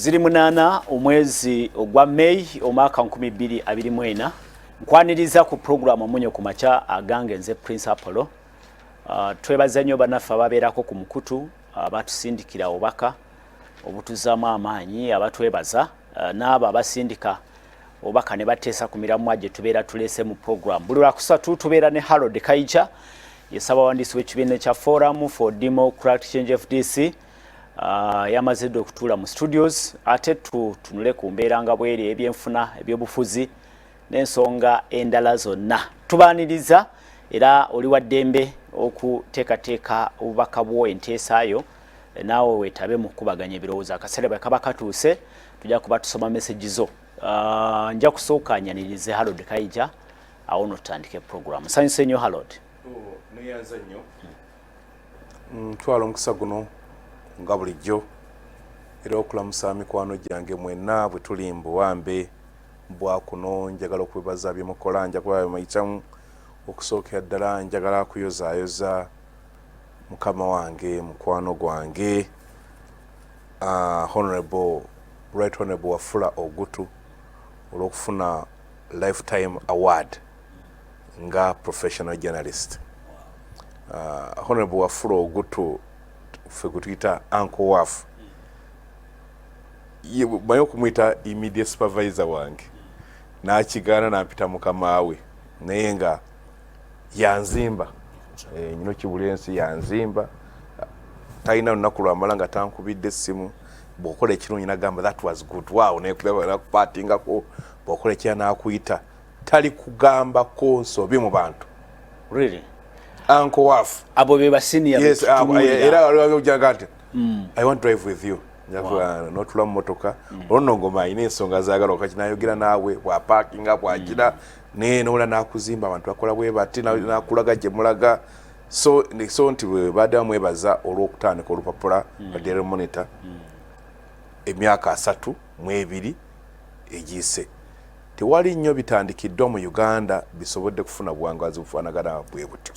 Ziri munana omwezi ogwa May omwaka 2024 nkwaniriza ku program omunyo ku macha agange nze Prince Apollo. Twebaza nnyo banafa babeerako ku mukutu abatusindikira obaka obutuzaamu amaanyi abatwebaza n'abo abasindika obaka ne bateesa ku miramwa gye tubeera tuleese mu program. Buli lwakusatu tubeera ne Harold Kaija yesaba wandiisi w'ekibiina kya Forum for Democratic Change FDC. Yamaze okutuula mu studios ate tunule ku mbeera nga bweri ebyenfuna ebyobufuzi n'ensonga endala zonna. Tubaaniriza era oli wa ddembe okuteekateeka obubaka bwo enteesaayo naawe weetabe mu kubaganya ebirowoozo. Akaseera bwe kaba katuuse tujja kuba tusoma message zo. Nja kusooka nyanirize Harold Kaija awo no tutandike program. Sanyuse nnyo Harold. Neyanza nnyo. Twala omukisa guno nga bulijjo era okulamusa mikwano gyange mwenna bwe tuli mbuwambe bwa kuno njagala okwebaza bye mukola njagala mayitamu okusookera ddala njagala kuyozaayoza mukama wange mukwano gwange Right Honorable Wafula Ogutu olw'okufuna Lifetime Award nga professional journalist. Honorable Wafula Ogutu fe kutuyita Uncle Waf bayo kumwita immediate supervisor wange n'akigaana n'ampita mukama we naye nga yanzimba nyino kibulensi yanzimba talina lunaku lwamala nga tankubidde essimu bw'okola ekirungi n'agamba that was good wow nakupatingako bw'okola ekira n'akuyita tali kugambako nsobi mu bantu. Really? Uncle Waf abo be basini yes era ojagate I want to drive with you nyavuga notula motoka ono ngoma ine ensonga zaagala okakinayogera naawe bwa parking up akira ne nola nakuzimba abantu bakola bwe bati nakulaga gye mulaga so nti baada mwebaza olw'okutandika olupapula wa Daily Monitor emyaka 3 mu 2 egise tewali nnyo bitandikiddwa mu Uganda bisobodde kufuna buwangazi bufaanagana bwe butyo.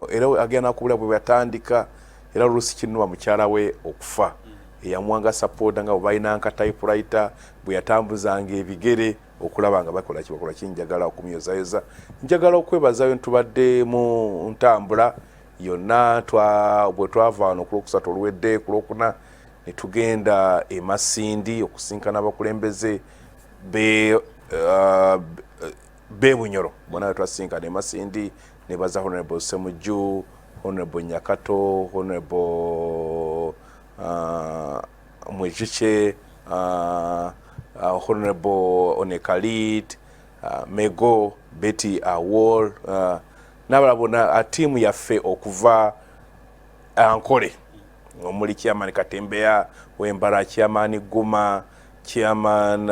Era agenda kubula bwe batandika era olusi kinuwa mukyala we okufa eyamwanga support nga balina nka typewriter bwe yatambuzanga ebigere okulaba nga bakola kibakola kinjagala okumyozayoza njagala okwebazayo ntubadde mu ntambula yonna bwe twava wano ku Lwokusatu oluwedde ku Lwokuna ne tugenda e Masindi okusinkana abakulembeze be Bunyoro bonna twasinkana e Masindi nebaza Honorable Semuju, Honorable Nyakato, Honorable Mwejiche, Honorable Onekalit, Mego, Betty Awol, n'abalabona tiimu yaffe okuva Ankole omuli Chairman Katembeya, Wembara Chairman Guma, Chairman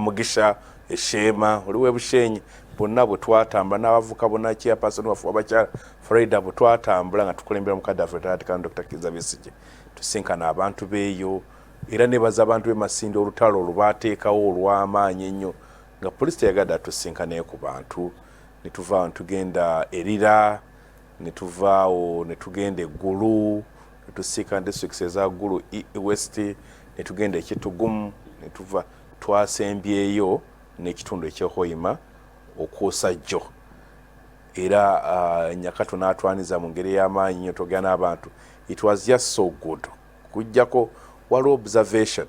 Mugisha Eshema, oliwe Bushenyi bonna bwe twatambula n'abavuka bonna chairperson wafu abakyala Freda bwe twatambula nga tukulembera mukadde Dr. Kizza Besigye tusinkana abantu beeyo era nebaza abantu b'Emasindi olutalo olubaateekawo olw'amaanyi ennyo nga poliisi teyagadde tusinkanayo ku bantu ne tuvaawo tugenda Erira ne tuvaawo ne tugenda Eggulu ne tusinkana districts eza Ggulu West ne tugenda Ekitugumu ne tuva twasembyeyo n'ekitundu eky'Hoima okuusa jjo era Nyakato n'atwaniza mu ngeri y'amaanyi nnyo togana abantu. It was just so good kujjako waliwo observation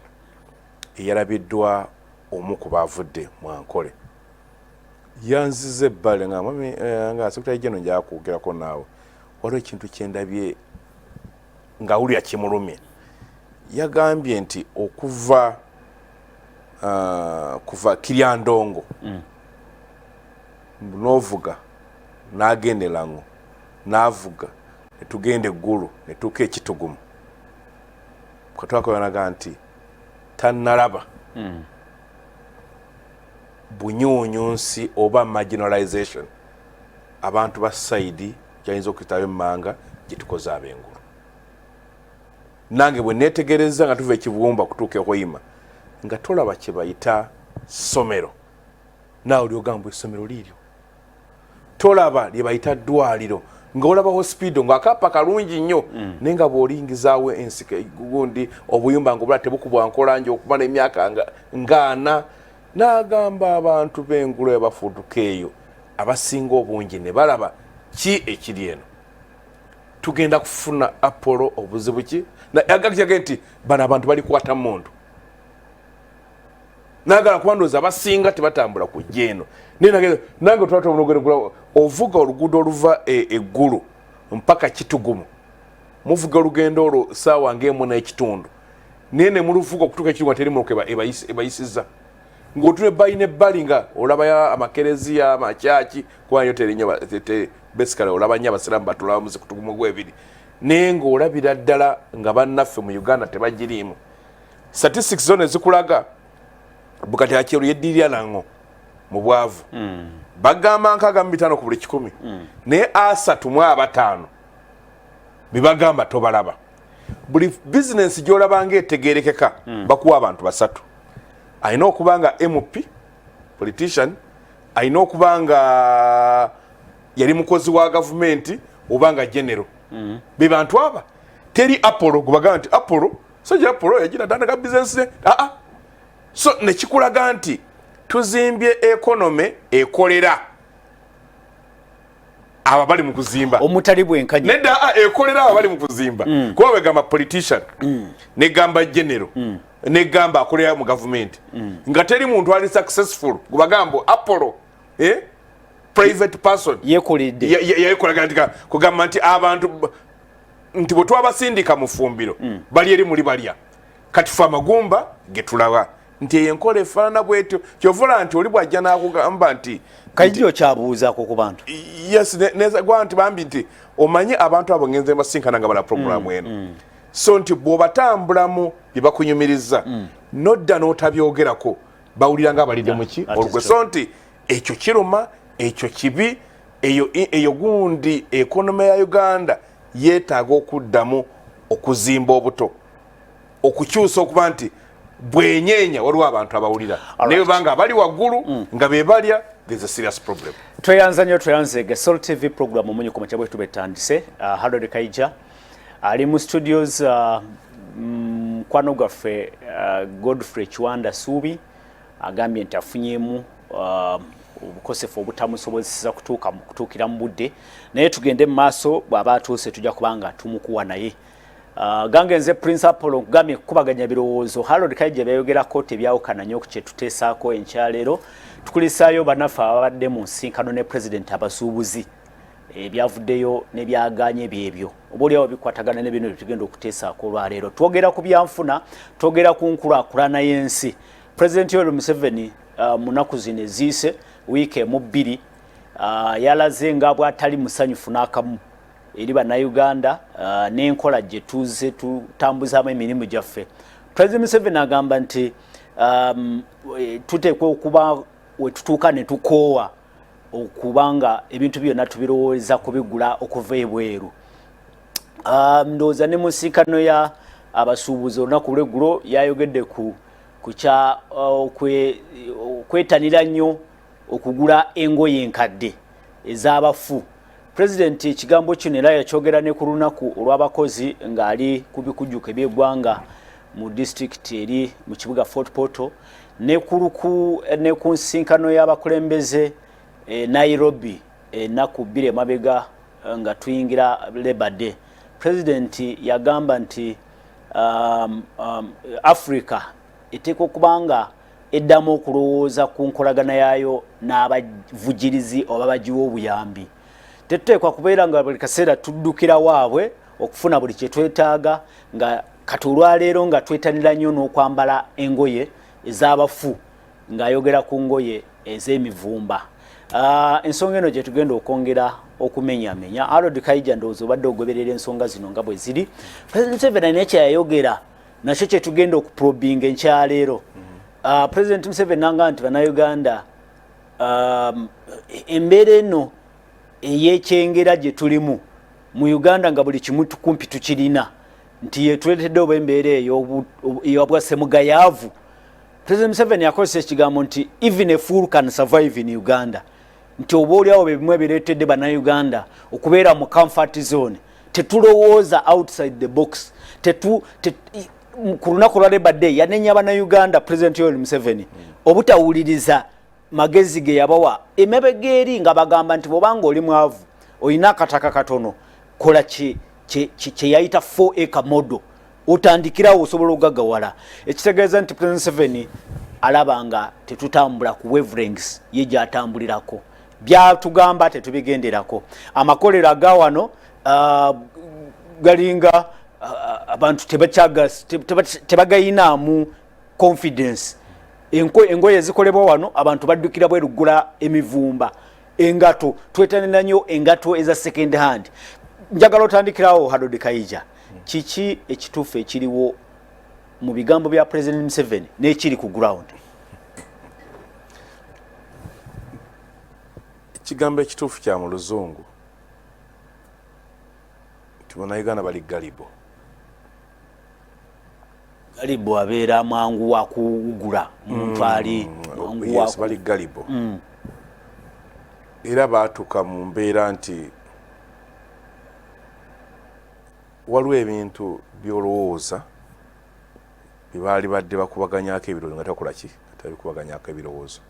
eyalabiddwa omu ku baavudde mu Ankole yanzize ebbale nga sekretary general njaga kwogerako naawe waliwo ekintu kyendabye nga wulira kimulumye yagambye nti okuva Kiryandongo novuga n'agenda Lango n'avuga ne tugenda Eggulu ne tuuka Ekitugumu katwakoyanaga nti tannalaba bunyuunyunsi oba marginalization abantu ba side kyayinza okuyitayo emmanga gye tukoze ab'Engulu. Nange bwe neetegereza nga tuva Ekibumba kutuuka Hoima nga tolaba kye bayita ssomero naawe lyogamba essomero liiryo tolaba lye bayita ddwaliro nga olabaho speed nga akapa kalungi nnyo nenga bw'olingizaawo ensika gundi obuyumba ng'obula tebukubwa nkola nje okumala emyaka ng'ana n'agamba abantu b'engulu ebafuduka eyo abasinga obungi ne balaba ki ekiri eno tugenda kufuna Apollo obuzibu ki agakyaga nti bano abantu bali kukwata muntu nagala kubandoza abasinga tebatambula ku jeno nange twata omulogero ovuga oluguudo oluva eggulu mpaka Kitugumu muvuga olugendo olwo saawa ng'emu n'ekitundu nene muluvuga okutuuka Kitugumu teri muluka ebayisiza ng'otule ebbali n'ebbali nga olaba amakereziya amakyaki kubayo terinnyo basically olaba nnyo abasiraamu batulawo muzi Kutugumu gw'ebiri naye ng'olabira ddala nga bannaffe mu Uganda tebagiriimu statistics zone zikulaga bukati akyeru yeddirya nango mu bwavu bagamba 65 ku buli 100 naye 35 bibagamba tobalaba buli business gy'olaba ng'etegeerekeka bakuwa abantu basatu alina okuba nga MP politician alina okuba nga yali mukozi wa gavumenti oba nga general be bantu aba teri Apollo gubagamba nti Apollo sajja Apollo yagira danda business so nekikulaga nti tuzimbye economy ekolera abali mu kuzimba omutali bwenkanya nedda ekolera abali mu kuzimba kuba begamba politician ne gamba general ne gamba akolera mu government nga teri muntu ali successful gubagamba Apollo private person yekolede yekolaga nti kugamba nti abantu nti bwe twabasindika mu fumbiro bali eri muli balya kati fa magumba getulaba nti yenkola efaana bwetyo kyovula nti oli bwajja n'akugamba nti kajjo kyabuuzaako ku bantu yes neza gwa nti bambi nti omanye abantu abo ngenze basinkana nga bala programu eno so nti bw'obatambulamu bye bakunyumiriza nodda n'otabyogerako bawulira nga abalidde muki olugwe so nti ekyo kiruma ekyo kibi eyo gundi ekonome ya Uganda yeetaaga okuddamu okuzimba obuto okukyusa okuba nti bwenyenya waliwo abantu abawulira naye banga abali waggulu nga be balya there's a serious problem. Tweyanza nnyo tweyanzege Soul TV program omunyi ku makya bwetu betandise Harold Kaija ali mu studios kwano gwaffe Godfrey Chwanda Subi agambye nti afunyemu obukosefu obutamusobozesa kutuukira mu budde naye tugende mu maaso bw'aba atuuse tujja kubanga tumukuwa naye gange nze Prince Apollo gambye kubaganya birowoozo Harold Kaija byayogerako tebyawukana nnyo ku kye tuteesaako enkyaleero tukulisaayo bannaffe ababadde mu nsinkano ne president abasuubuzi ebyavuddeyo n'ebyaganye byebyo obaoliawo bikwatagana ne bino tugenda okuteesaako olwaleero twogera ku byanfuna twogera ku nkulaakulana y'ensi President Yoweri Museveni munaku zino eziise wiiki emu bbiri yalaze nga bw'atali musanyufu n'akamu eri bannayuganda n'enkola gye tuze tutambuzaamu emirimu gyaffe. President Museveni agamba nti tuteekwa okuba wetutuuka ne tukoowa okubanga ebintu byonna tubirowooleza kubigula okuva ebweru. Ndowooza ne mu nsinkano ya abasuubuzi olunaku lw'eggulo yayogedde ku kya okwetanira nnyo okugula engoye enkadde ez'abafu. President ekigambo kino era yakyogera ne ku lunaku olw'abakozi ng'ali ku bikujjuko eby'eggwanga mu district eri mu kibuga Fort Portal ne ku nsinkano y'abakulembeze Nairobi ennaku bbiri emabega nga tuyingira Labour Day. President yagamba nti Africa eteekwa okubanga eddamu okulowooza ku nkolagana yaayo n'abavugirizi oba bagiwa obuyambi. Tetuteekwa kubeera nga buli kaseera tuddukira waabwe okufuna buli kye twetaaga nga kati olwaleero nga twetanira nnyo n'okwambala engoye ez'abafu ng'ayogera ku ngoye ez'emivumba. Ensonga eno gye tugenda okwongera okumenyamenya. Harold Kaija ndowooza obadde ogoberera ensonga zino nga bwe ziri. President Museveni alina kyeyayogera nakyo kye tugenda okuprobinga enkyaleero. President Museveni nanga nti bannayuganda embeera eno ey'ekyengera gye tulimu mu Uganda nga buli kimu kumpi tukirina nti yetuletedde oba embeera ey'obwasemugayaavu. President Museveni akozesa ekigambo nti even a fool can survive in Uganda. nti oboolyawo bimwe bireetedde bannayuganda okubeera mu comfort zone tetulowooza outside the box ku lunaku lwa Labour Day yanenya bannayuganda President Yoweri Museveni obutawuliriza magezi ge yabawa emabega eri nga bagamba nti bw'obanga oli mwavu olina akataka katono kola kye yayita 4 acre model otandikirawo osobola okugaggawala ekitegeeza nti President Museveni alaba nga tetutambula ku wavelengths ye gy'atambulirako byatugamba tetubigenderako amakolero agawano galinga abantu tebagayinaamu confidence engoye zikolebwa wano abantu baddukira bwerugula emivumba engato twettanira nnyo engato eza second hand njagala otandikirawo Harold Kayija kiki ekituufu ekiriwo mu bigambo bya President Museveni n'ekiri ku ground? Ekigambo ekituufu kya mu luzungu Bannayuganda bali galibo. Galibo abeera mangu wa kugula omuntu ali mangu wa bali galibo. Era baatuka mu mbeera nti waliwo ebintu by'olowooza bibaali badde bakubaganyako ebirowoozo nga takola ki tabikubaganyako ebirowoozo.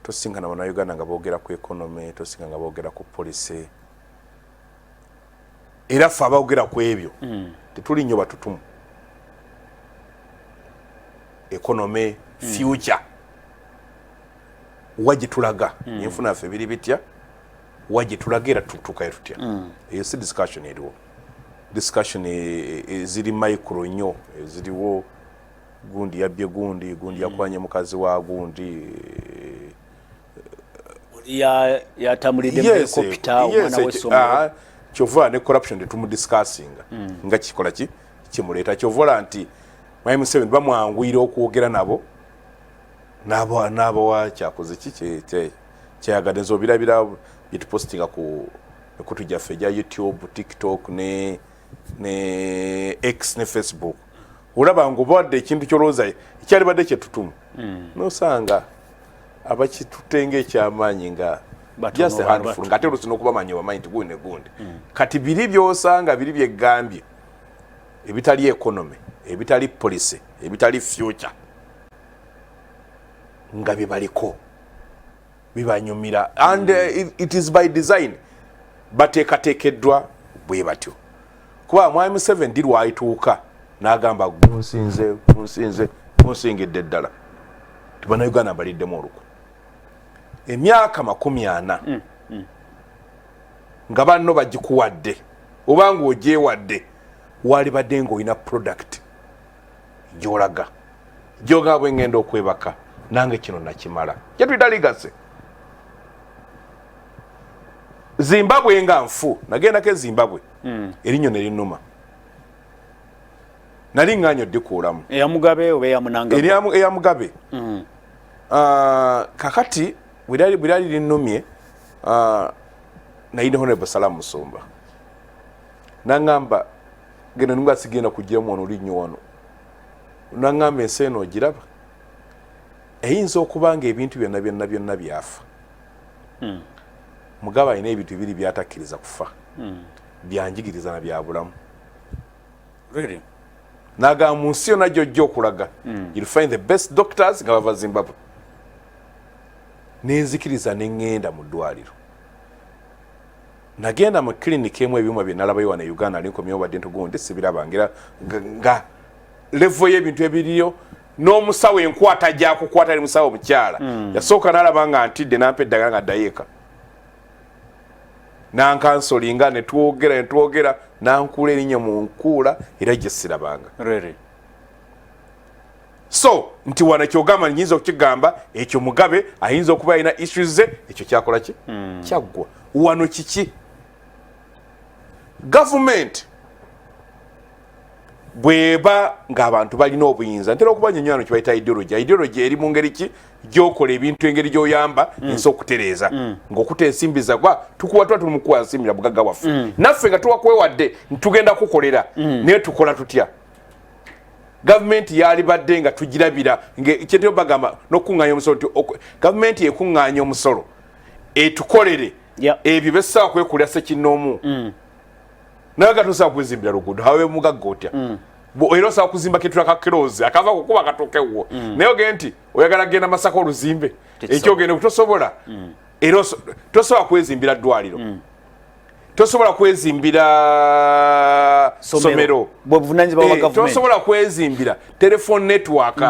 Tosinga na Bannayuganda nga boogera ku economy, tosinga nga boogera ku policy. Era ffe abaogera ku ebyo tetuli nnyo batutumu. Economy, future wajje tulaga enfuna yaffe biri bitya wajje tulaga era tutuukayo tutya. Eyo si discussion eriwo. Discussion ziri micro nnyo eziriwo gundi yabbye gundi yakwanye mukazi wa gundi yatambulidde mu helicopter omwana w'essomero. Kyova ne corruption tetumu discussing nga kikola ki kimuleeta kyovola nti Mwai Museveni bamwanguyira okwogera nabo kyakoze ki kyayagadde nzo birabira bitupostinga ku mikutu gyaffe gya YouTube, TikTok ne X ne Facebook. Olaba ng'obadde ekintu kyolowooza ekyali badde kyetutumu nosanga abakitutenga ekyamaanyi nga just a handful ngate olusinga okubamanyi obamanyi nti gundi ne gundi kati biri byosanga biri byeggambye ebitali economy ebitali policy ebitali future nga bibaliko bibanyumira and it is by design bateekateekeddwa bwe batyo kuba Mwai Museveni ndi lwayituuka n'agamba gunsingidde ddala Bannayuganda baliddemu olukwe emyaka 40 nga banno bagikuwadde obanga ogyewadde wali badde ng'olina product gy'olaga gyoga bwe ngenda okwebaka nange kino nakimala kyetuyita ligase. Zimbabwe nga nfu nagendako Zimbabwe erinnyo ne linnuma nali ŋŋaanyodde kuulamu eya Mugabe oba eya Mnangagwa eya Mugabe. Kakati bwe lyali linnumye nayina Honorable Salamu Musumba naŋŋamba genda nunga sigenda kugiramu wano linnyo wano naŋŋamba ensi eno ogiraba eyinza okuba nga ebintu byonna byafa. Mugabe alina ebintu bibiri byatakkiriza kufa byanjigiriza na bya bulamu. Really? Naga mu nsi yonna gy'ojja okulaga you'll find the best doctors nga bava Zimbabwe. Nenzikiriza neŋŋenda mu ddwaliro nagenda mu clinic emu ebyuma bye nalabayo wano e Uganda linkomyewo badde ntugundi sibirabangira nga level y'ebintu ebiriyo n'omusawo enkwata gyakukwata ali musawo mukyala yasooka n'alaba nga ntidde nampa eddagala nga ddayeeka nankansolinga netwogera nankuula erinnya mu nkuula era gye sirabanga. Really? So nti wana kyogamba nyinza okukigamba ekyo Mugabe ayinza okuba alina issues ze ekyo kyakola ki kyaggwa wano kiki government bweba ng'abantu balina obuyinza ntera okubanyonyola kye bayita ideology eri mu ngeri ki gyokola ebintu engeri gy'oyamba ensi okutereeza ng'okuta ensimbi zagwa tukuwa tuli mu kuwa nsimbi na bugagga waffe naffe nga tuwakwewadde ntugenda kukolera naye tukola tutya. Government yali badde nga tugirabira kyetyo bagamba n'okuŋŋaanya omusolo nti government yekuŋŋaanya omusolo etukolere ebyo bessa kwekulya sekinoomu naye gatusa kwezimbira luguudo hawe mugagga otya era osobola kuzimba ketula ka kirozi akava kukuba katokewo naye ogende nti oyagala genda Masaka oluzimbe ekyo ogende tosobola era tosobola kwezimbira ddwaliro tosobola kwezimbira somero tosobola kwezimbira telephone network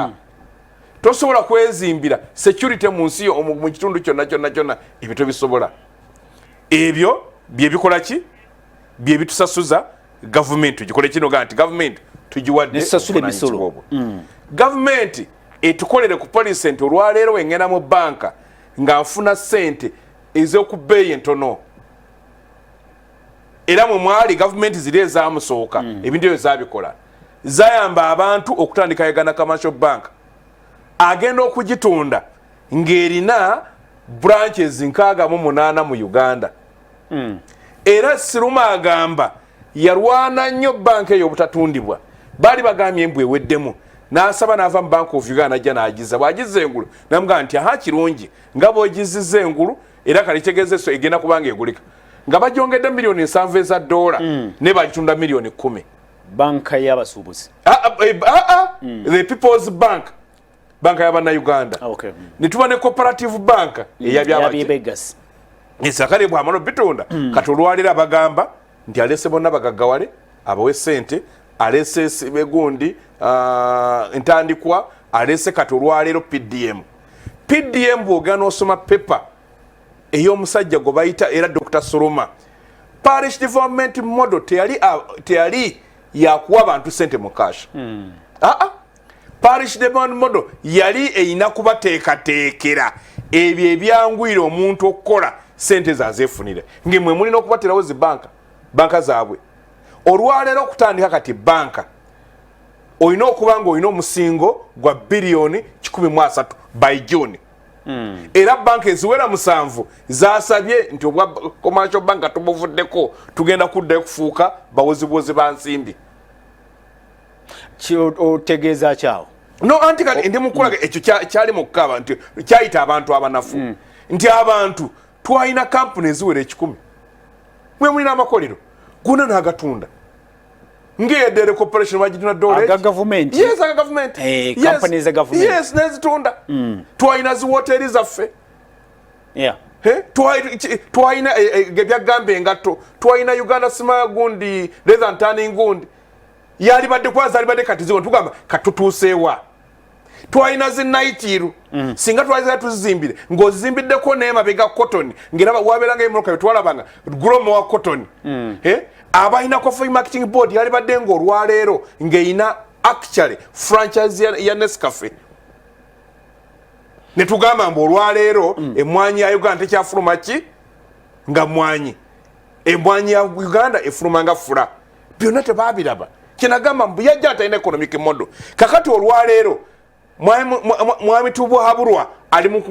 tosobola kwezimbira security mu nsi mu kitundu kyonna ebyo tobisobola ebyo bye bikola ki bye bitusasuza government tugikole kino ganti government tugiwadde nesasule misolo government etukolere ku police center olwaleero wengena mu banka nga nfuna sente ez'okubbeeyi entono era mu mwali government ziri ezaamusooka ebintu ebyo zabikola zayamba abantu okutandika Uganda Commercial Bank agenda okugitunda ng'erina branches 68 mu Uganda era Siruma agamba yarwana nnyo banka eyo obutatundibwa bali bagambye embwe weddemu n'asaba n'ava mu Bank of Uganda ajja n'agiza bw'agiza engulu namugamba nti aha kirungi nga bw'ogizizza engulu era kalitegeze so egenda kubanga egulika nga bagyongedde miliyoni 7 eza dola ne bagitunda miliyoni 10 banka y'abasuubuzi the People's Bank banka y'abana Uganda ne tuba ne Cooperative Bank eyabyabegas esakale bw'amalo bitunda kati olwalira bagamba nti alese bonna bagaggawale abawe sente alese begundi entandikwa alese kati olwaliro PDM bw'ogana osoma paper ey'omusajja gwe bayita era Dr. Soroma parish development model teyali yakuwa abantu sente mu cash parish development model yali eyina kubateekateekera ebyo ebyangwira omuntu okukola sente zazeefunire ng'emwe mulina okubaterawo zi banka zaabwe olwaleero okutandika kati banka olina okuba ng'olina omusingo gwa biliyoni 13 by June era banka eziwera 7 zasabye nti obwa commercial bank tubuvuddeko tugenda kuddayo kufuuka bawozibozi ba nsimbi otegeeza kyawo no anti kati ndi mukulaga ekyo kyali mu kkaba nti kyayita abantu abanafu nti abantu twalina kampuni eziwera 10 mwe mulina amakolero guna n'agatunda ng'eyeddeere corporation bagitunda dola government aga government companies za government yes nezitunda twalina zi hoteli zaffe twalina ebyagambe engatto twalina Uganda Sima gundi leather tanning gundi yalibadde kwaza alibadde kati ziwo tugamba katutuuseewa twalina zinaitiru singa twaliza tuzizimbire ng'ozimbiddeko n'emabega cotton ng'era wabeeranga emmotoka twalabanga gromo wa cotton abalina Coffee Marketing Board yalibadde ng'olwaleero ng'eyina actually franchise ya Nescafe ne tugamba mbu olwaleero emmwanyi ya Uganda tekyafuluma ki nga mmwanyi emmwanyi ya Uganda efuluma nga fula byonna tebaabiraba kinagamba mbu yajja atalina economic model kakati olwaleero mwami Tubuhaburwa ali mu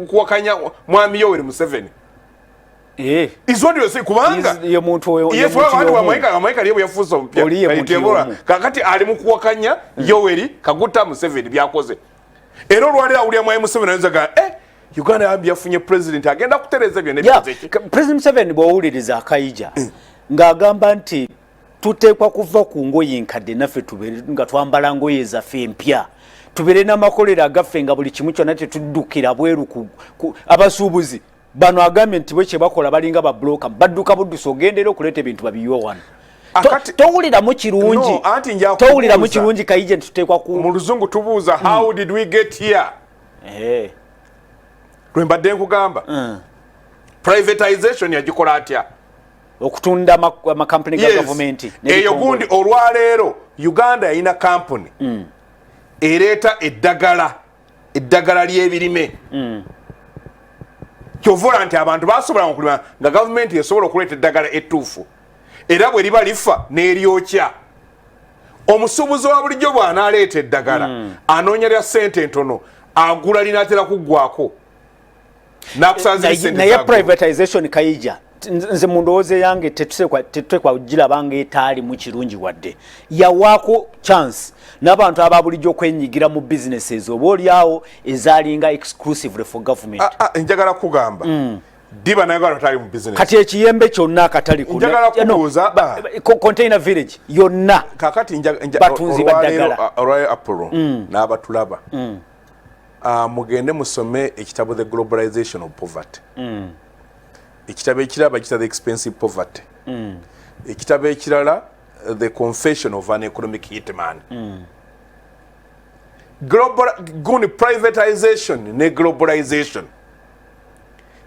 kuwakanya mwami Yoweri Museveni izodi yose kubanga ye muntu oyo Amerika liye yafuza mpya kakati ali mu kuwakanya Yoweri Kaguta Museveni byakoze era olwalira uli mwami Museveni azaga Uganda yabya funye president agenda kutereza byo ne President Museveni bw'owuliriza akayija ng'agamba nti tuteekwa kuva ku ngoye nkadde naffe tubere nga twambala ngoye zaffe empya tubere n'amakolero agaffe nga buli kimu kyonna tetuddukira bweru abasuubuzi bano agambye nti bwe kye bakola balinga ba broker badduka buddusa ogendera okuleeta ebintu babiyiwa wano towuliramu kirungi towuliramu kirungi kayije nti tuteekwa ku mu luzungu tubuuza how did we get here lwembadde nkugamba privatization yagikola atya okutunda amakampuni ga government eyo gundi olwaleero Uganda yalina kampuni ereeta eddagala ly'ebirime kyovola nti abantu basobola okulima nga gavumenti esobola okuleeta eddagala ettuufu era bwe liba lifa n'eryokya omusuubuzi wa bulijjo bw'anaaleeta eddagala anoonya lya ssente ntono agula linaatera kuggwako naye privatization kayija nze mu ndowooza yange tetutekwa girabanga etaali mu kirungi wadde yawaako chance n'abantu aba bulijjo okwenyigira mu businesses oba olyawo ezaalinga exclusively for government njagala kugamba diba naye atali mu business kati ekiyembe kyonna akatali njagala kubuuza container village yonna kakati batunzi baddagala olwa Apollo n'abatulaba mugende musome ekitabo The Globalization of Poverty ekitabo ekirala kita The Expensive Poverty ekitabo ekirala The Confession of an Economic Hitman gundi privatization ne globalization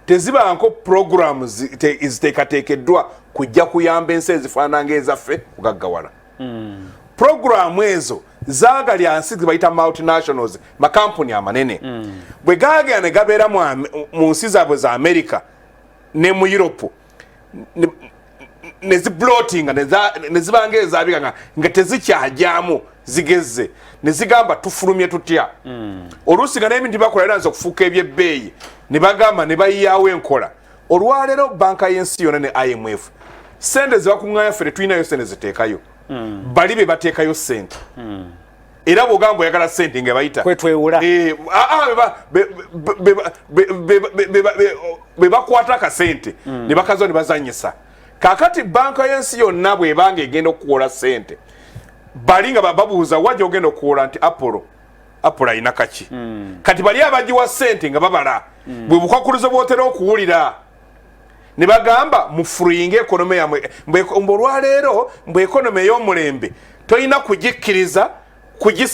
teziba nko programs ziteekateekeddwa kujja kuyamba ensi ezifaananga ezaffe kugaggawala programu ezo zaagalya nsi zibayita multinationals makampuni amanene bwe gaagera ne gabeera mu nsi zaabwe za America ne mu Europe ne zibloatinga ne zibanga ezaabika nga tezikyajyamu zigeze ne zigamba tufulumye tutya oluusi nga n'ebintu bakola era nza okufuuka ebyebbeeyi ne bagamba ne bayiyawo enkola olwaleero banka y'ensi yonna ne IMF sente zebakuŋŋaanya ffe tetulinayo sente ziteekayo bali be bateekayo sente era bw'ogamba oyagala sente nga bayita kwetwewula be bakwata akasente ne bakazo ne bazanyisa kakati banka y'ensi yonna bw'ebanga egenda okuwola sente bali nga babuuza wajja ogenda okuwola nti Apollo alina kaki kati bali abagiwa sente nga babala bwe bukwakkulizo bwotera okuwulira ne bagamba mufuringe ekonome yamwe olwaleero mbwe ekonome ey'omulembe tolina kugikkiriza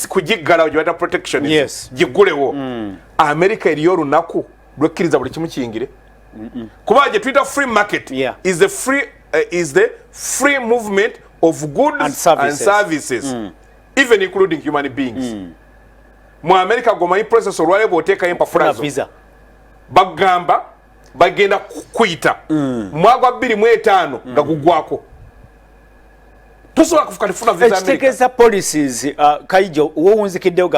kugiggalawo gye bata protection giggulewo America eriyo olunaku lwekkiriza buli kimu kiyingire kuba gye tuyita free market is the free movement of goods and services even including human beings mu America gomanyi process olwaleero bw'oteekayo empapula bagamba bagenda kuyita mwaka 2005 nga gugwako tosobola kufuka visa ekitegeeza policies Kaijo wowunzikiddeyo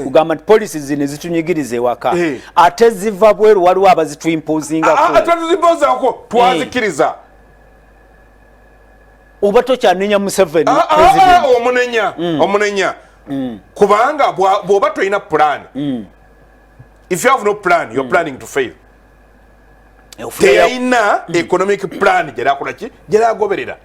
kugamba nti policies ne zitunyigiriza ewaka ate ziva bweru waliwo abazituimposingako tuzimpozaako twazikiriza oba tokyanenya Museveni omunenya kubanga bw'oba tolina plan if you have no plan you're planning to fail teyina economic plan gyerakolaki gyeragoberera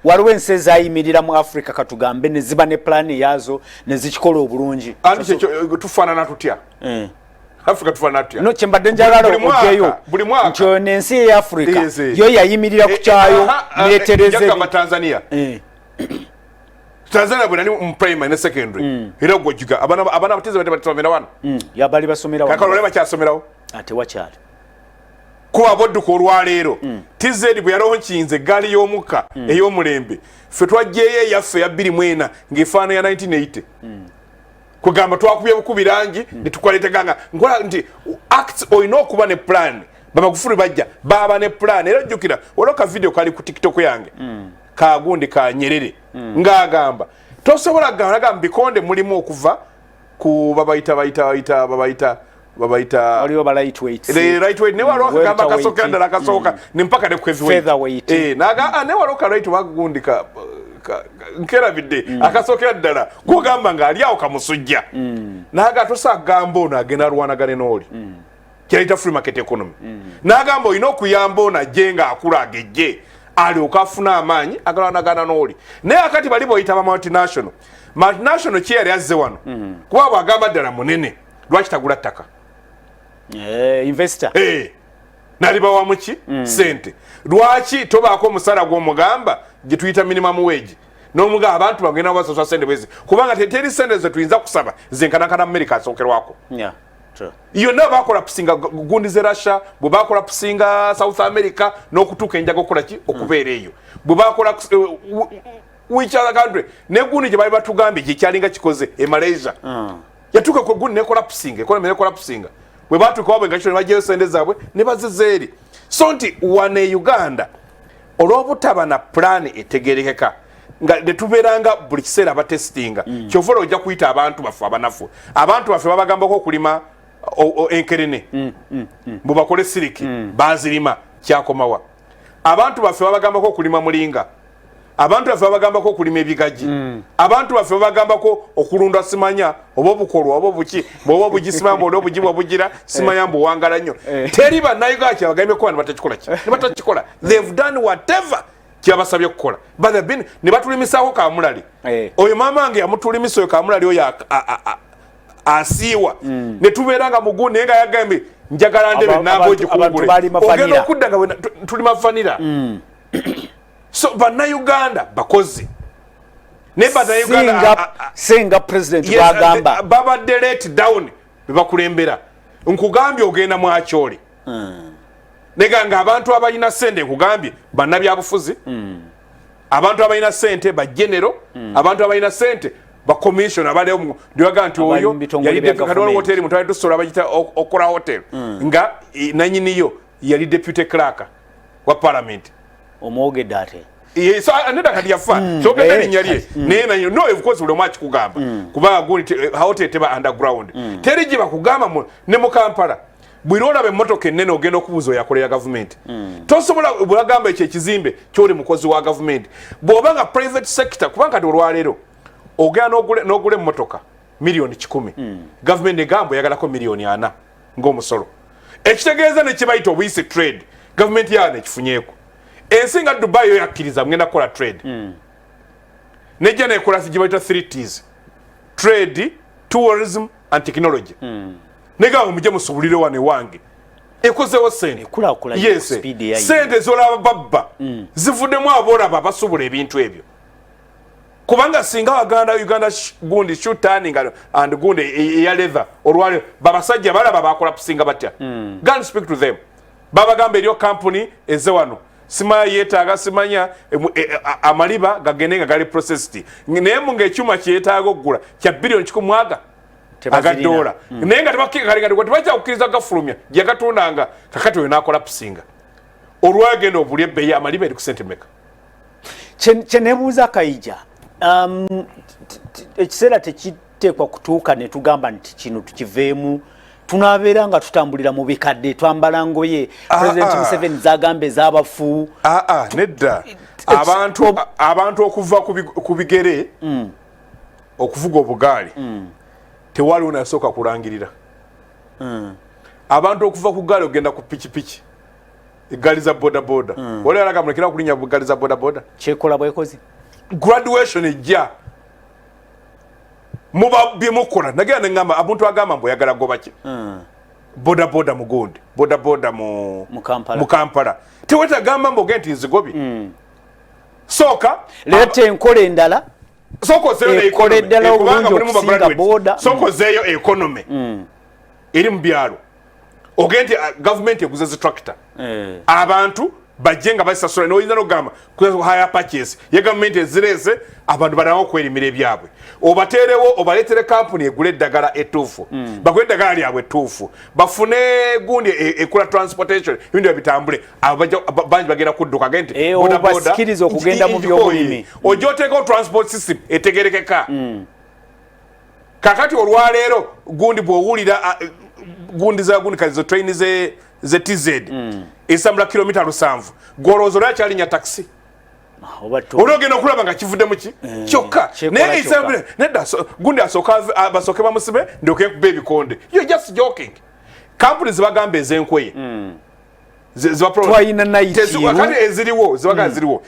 waliwo ensi ezayimirira mu Africa katugambe ne ziba ne plani yaazo ne zikikola obulungi tufaanana tutya Africa tufaanana tutya no kyembadde njagala okugyeyo nti n'ensi eya Africa yo yayimirira ku kyayo neetereza Tanzania bwe nali mu primary ne secondary era gwojiga abana abatize batasomera wano yabali basomera wano kakalo leba kyasomerawo ate wakyali kuba bodduka olwaleero TZ bwe yaloho nkinze gali y'omukka ey'omulembe ffe twajjeyo eyaffe ya 24 ng'efaano ya 1980 kugamba twakubye bukubi rangi ne tukwaleteganga ngola nti acts olina okuba ne plan Babagufuli bajja baba ne plan era jjukira oloka video kali ku TikTok yange kagundi ka Nyerere ngagamba tosobola gamba bikonde mulimu okuva ku babayita waliwo ba lightweight ne waloka gamba kasoka ndala kasoka ne mpaka ne featherweight naga ne waloka right wagundi ka nkera bidde akasokera ddala kugamba nga ali awo kamusujja naga tosa gambo na agenda rwanagane n'oli kyaita free market economy nagamba olina okuyamba ona jenga akula agejje ali okafuna amaanyi agalanagana n'oli naye akati bali boyita ba multinational kyeyali azze wano kuba bwagamba ddala munene lwaki tagula ttaka investor nalibawa muki sente lwaki tobaako omusala gw'omugamba gye tuyita minimum wage n'omugamba abantu bagenda basasula sente bwezi kubanga teteri sente ze tuyinza kusaba zenkanakana America asookerwako yonna bakola pusinga gundi ze Russia bwe bakola pusinga South America n'okutuuka enjaga okukola ki okubeera eyo bwe bakola which other country ne gundi gye bali batugambye gye kyalinga kikoze e Malaysia yatuuka ku gundi nekola pusinga ekola pusinga bwe batuuka wabwe nga kito ne bajjayo sente zaabwe ne bazizeeri so nti wane Uganda olw'obutaba na plan etegerekeka nga netubeeranga buli kiseera abatestinga kyova ojja kuyita abantu baffe abanafu abantu baffe babagambako okulima enkerene bwe bakole siriki bazirima kyakomawa abantu baffe babagambako okulima mulinga abantu baffe bagambako okulima ebigaji abantu baffe bagambako okulunda simanya oba obukolwa oba obuki bwoba obugisimamba oba obugibwa bugira simanya mbu wangala nnyo teri bannayuganda kyabagambeko ne batakikola they've done whatever kyabasabye okukola but they've been ne batulimisaako Kamulali oyo maama wange yamutulimisa oyo Kamulali oyo asiiwa ne tubeera nga mugundi naye nga yagambye njagala ndebe naaboji kungule ogenda okudda nga tuli mafanira so bannayuganda bakozi ne bannayuganda singa president bagamba babadde let down bebakulembera nkugambye ogenda mwakyole neganga abantu abalina sente nkugambye bannabyabufuzi abantu abalina sente ba general abantu abalina sente ba commission abalewo ndiwaga nti oyo yali deputy hotel mutwale tusola bagita okora hotel nga nanyiniyo yali deputy clerk wa parliament omwoge date yes aneda kadi yafa so kati nyali nena no of course ulo match kugamba kuba gundi hotel teba underground teriji bakugamba ne mu Kampala bwirona be motoka enene ogenda okubuzo yakolera government tosobola bulagamba ekyo ekizimbe kyoli mukozi wa government bwobanga private sector kubanga dolwalero ogenda n'ogule motoka milioni 10 government egambo yagalako milioni 4 ng'omusolo ekitegeeza ne kibayita obuyise trade government yana ekifunyeeko ensi nga Dubai yo yakkiriza mugenda kukola trade nejja nekola kibayita 3Ts trade tourism and technology negamba mujje musubulire wane wange ekozewo sente yes sente zolaba babba zivuddemu abolaba basubula ebintu ebyo kubanga singa waganda Uganda gundi shooting and gundi ya leather olwale babasajja balaba bakola pusinga batya go speak to them baba gambe lyo company ezewano sima yetaaga simanya amaliba gagenenga gali processed nemu ng'ekyuma kyetaaga okugula kya billion 1 mwaga agadola naye nga tebakikalinga tebakya kukkiriza gafulumya gye gatundanga kakati oyo n'akola pusinga olwagenda obulya ebbeeyi amaliba eri ku sente meka kyenebuuza Kayija ekiseera tekiteekwa kutuuka ne tugamba nti kino tukiveemu tunabeera nga tutambulira mu bikadde twambala ngoye President Museveni zagamba ez'abafu nedda abantu okuva ku bigere okuvuga obugaali tewali unasooka kulangirira abantu okuva ku gaali ogenda ku pikipiki egaali za bodaboda wali alaga mulekera kulinya gaali za bodaboda kyekola bwekozi graduation ejja muba byemukola nagenda ngamba abantu agamba mbo yagala gobaki bodaboda mugundi bodaboda mu Kampala teweta gamba mbo genti nzigobi soka lete enkole endala soko zeyo economy soko zeyo economy eri mu byalo ogenti government eguze tractor abantu bajenga basasula no yinza no gamba kuzo higher purchase ye government ezireze abantu banawo kwerimira ebyabwe obaterewo obaletere company egule eddagala etuufu bakwe eddagala lyabwe etuufu bafune gundi ekula transportation ibintu bitambule abanji bagenda kudduka genti basikiriza okugenda mu byobulimi ojoteka transport system etegerekeka kakati olwaleero gundi bwowulira gundi za gundi kazo train ze TZ esambula kilomita 7 gorozo lyakyali nya taxi ologenda okulaba nga kivudde muki kyokka naye esambula nedda gundi asoka basoke bamusibe ndoke ku baby konde you just joking companies bagamba ezenkweye ziba twayina wakati eziriwo zibaga ziriwo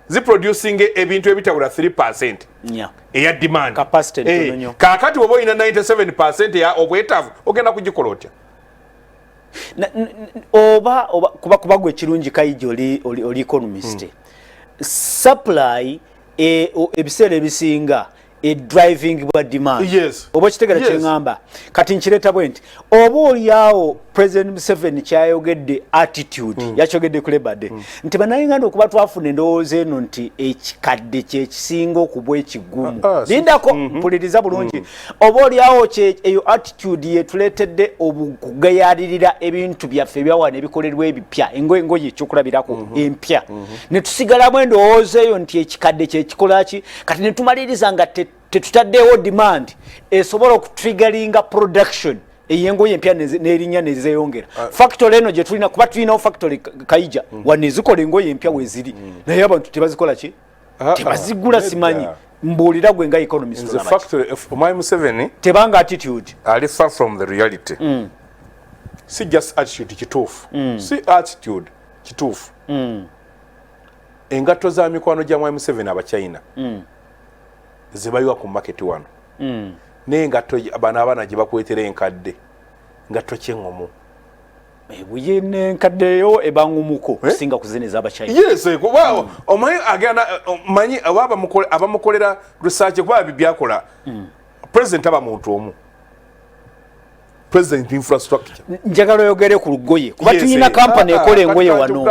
ziproducing ebintu ebitabula 3% eya demand kakati woba oyina 97% ya obwetaavu ogenda kugikola otya oba kuba gwe kirungi Kayija oli economist supply ebiseera ebisinga driving by demand oba kitegera kyengamba kati nkireta bwe nti oba oliawo President Museveni kyayogedde attitude yakyogedde ku Labour Day nti banayingana okuba twafuna endowooza eno nti ekikadde kyekisinga okubwa ekigumu lindako mpuliriza bulungi oba oliawo eyo attitude yetuleetedde okugayalirira ebintu byaffe ebyawana ebikolerwa ebipya engoye ekyokulabirako empya ne tusigalamu endowooza eyo nti ekikadde kyekikolaki kati ne tumaliriza nga tetutaddewo demand esobola okutriggeringa production eyengoye empya nerinya nezeyongera factory eno je tulina kuba tulina factory Kaija wanezikola engoye empya weziri naye abantu tebazikola ki tebazigula simanyi mbulira gwe nga economist the factory of my Museveni tebanga attitude are far from the reality si just attitude kituufu si attitude kituufu engatto za mikwano gya Mwai Museveni abachina zibayiwa ku market wano n'engatto abaana gye bakwetera enkadde ngatto ky'engomu ebuye n'enkaddeyo ebangumuko kusinga kuzineza abachina yes kuba omanyi agenda manyi abamukolera research kuba bibyakola president aba muntu omu president infrastructure njagala oyogere ku lugoye kuba tulina company ekola engoye wano